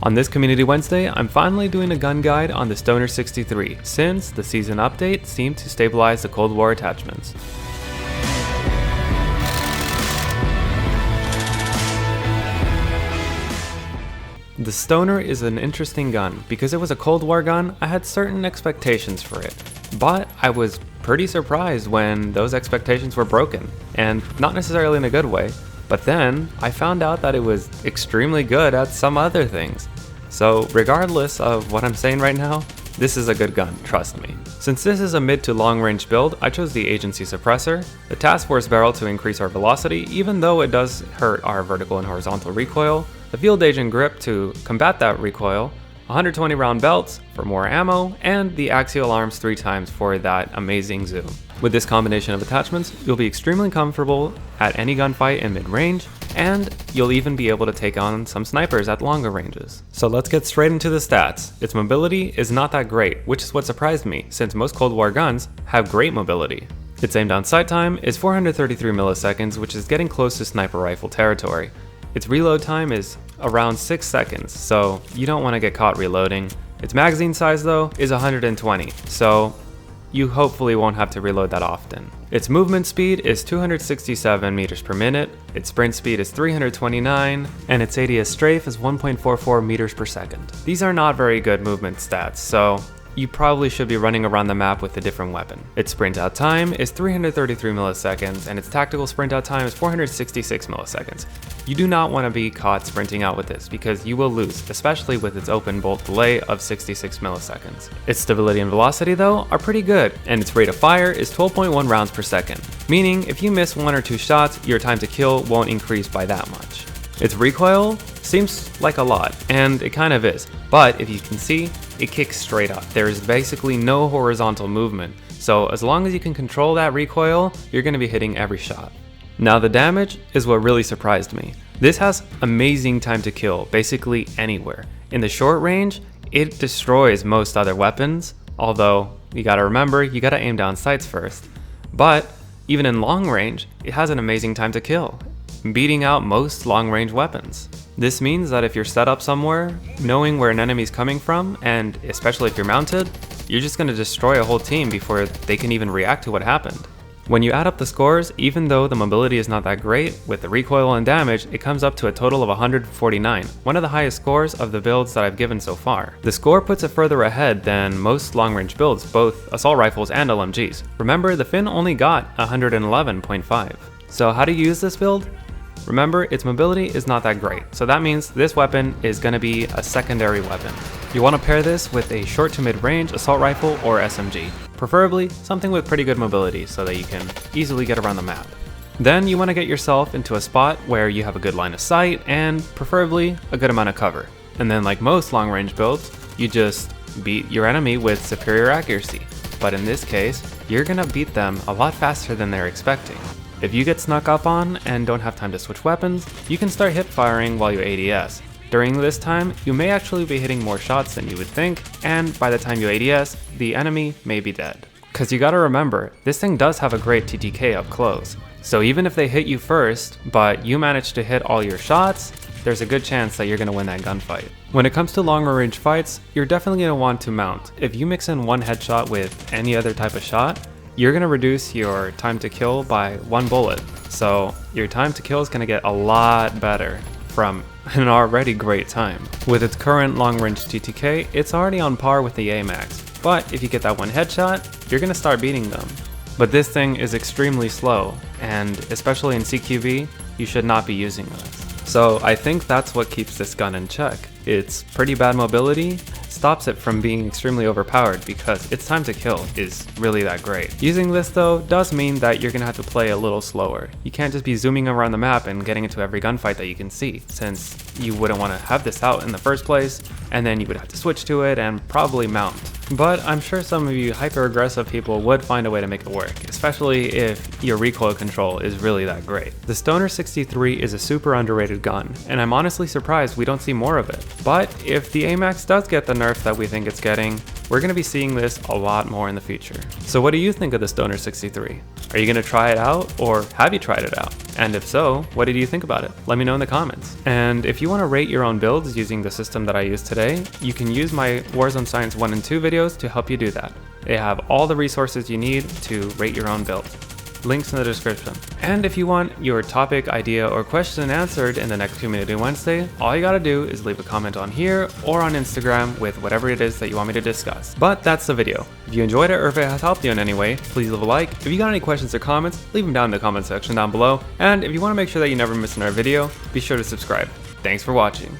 On this Community Wednesday, I'm finally doing a gun guide on the Stoner 63, since the season update seemed to stabilize the Cold War attachments. The Stoner is an interesting gun. Because it was a Cold War gun, I had certain expectations for it. But I was pretty surprised when those expectations were broken, and not necessarily in a good way. But then, I found out that it was extremely good at some other things. So regardless of what I'm saying right now, this is a good gun, trust me. Since this is a mid to long range build, I chose the Agency Suppressor, the Task Force Barrel to increase our velocity, even though it does hurt our vertical and horizontal recoil, the Field Agent Grip to combat that recoil, 120 round belts for more ammo, and the axial arms 3 times for that amazing zoom. With this combination of attachments, you'll be extremely comfortable at any gunfight in mid-range, and you'll even be able to take on some snipers at longer ranges. So let's get straight into the stats. Its mobility is not that great, which is what surprised me, since most Cold War guns have great mobility. Its aim down sight time is 433 milliseconds, which is getting close to sniper rifle territory. Its reload time is around 6 seconds, so you don't want to get caught reloading. Its magazine size though is 120, so you hopefully won't have to reload that often. Its movement speed is 267 meters per minute, its sprint speed is 329, and its ADS strafe is 1.44 meters per second. These are not very good movement stats, so you probably should be running around the map with a different weapon. Its sprint out time is 333 milliseconds, and its tactical sprint out time is 466 milliseconds. You do not want to be caught sprinting out with this because you will lose, especially with its open bolt delay of 66 milliseconds. Its stability and velocity though are pretty good, and its rate of fire is 12.1 rounds per second, meaning if you miss 1 or 2 shots, your time to kill won't increase by that much. Its recoil seems like a lot, and it kind of is, but if you can see, it kicks straight up. There is basically no horizontal movement, so as long as you can control that recoil, you're going to be hitting every shot. Now the damage is what really surprised me. This has amazing time to kill, basically anywhere. In the short range, it destroys most other weapons, although you gotta remember, you gotta aim down sights first. But even in long range, it has an amazing time to kill, beating out most long range weapons. This means that if you're set up somewhere, knowing where an enemy's coming from, and especially if you're mounted, you're just gonna destroy a whole team before they can even react to what happened. When you add up the scores, even though the mobility is not that great, with the recoil and damage, it comes up to a total of 149, one of the highest scores of the builds that I've given so far. The score puts it further ahead than most long-range builds, both assault rifles and LMGs. Remember, the Fin only got 111.5. So how do you use this build? Remember, its mobility is not that great, so that means this weapon is going to be a secondary weapon. You want to pair this with a short to mid-range assault rifle or SMG, preferably something with pretty good mobility so that you can easily get around the map. Then you want to get yourself into a spot where you have a good line of sight and preferably a good amount of cover. And then like most long-range builds, you just beat your enemy with superior accuracy. But in this case, you're going to beat them a lot faster than they're expecting. If you get snuck up on and don't have time to switch weapons, you can start hip firing while you ADS. During this time, you may actually be hitting more shots than you would think, and by the time you ADS, the enemy may be dead. Cause you gotta remember, this thing does have a great TTK up close. So even if they hit you first, but you manage to hit all your shots, there's a good chance that you're gonna win that gunfight. When it comes to longer range fights, you're definitely gonna want to mount. If you mix in one headshot with any other type of shot, you're going to reduce your time to kill by 1 bullet. So your time to kill is going to get a lot better from an already great time. With its current long range TTK, it's already on par with the AMAX. But if you get that one headshot, you're going to start beating them. But this thing is extremely slow, and especially in CQB, you should not be using this. So I think that's what keeps this gun in check. Its pretty bad mobility stops it from being extremely overpowered because its time to kill is really that great. Using this though does mean that you're gonna have to play a little slower. You can't just be zooming around the map and getting into every gunfight that you can see, since you wouldn't want to have this out in the first place, and then you would have to switch to it and probably mount. But I'm sure some of you hyper-aggressive people would find a way to make it work, especially if your recoil control is really that great. The Stoner 63 is a super underrated gun, and I'm honestly surprised we don't see more of it. But if the AMAX does get the nerf that we think it's getting, We're going to be seeing this a lot more in the future. So what do you think of the Stoner 63? Are you going to try it out, or have you tried it out? And if so, what did you think about it? Let me know in the comments. And if you want to rate your own builds using the system that I used today, you can use my Warzone Science 1 and 2 videos to help you do that. They have all the resources you need to rate your own build. Links in the description. And if you want your topic, idea, or question answered in the next Community Wednesday, all you gotta do is leave a comment on here or on Instagram with whatever it is that you want me to discuss. But that's the video. If you enjoyed it or if it has helped you in any way, please leave a like. If you got any questions or comments, leave them down in the comment section down below. And if you want to make sure that you never miss another video, be sure to subscribe. Thanks for watching.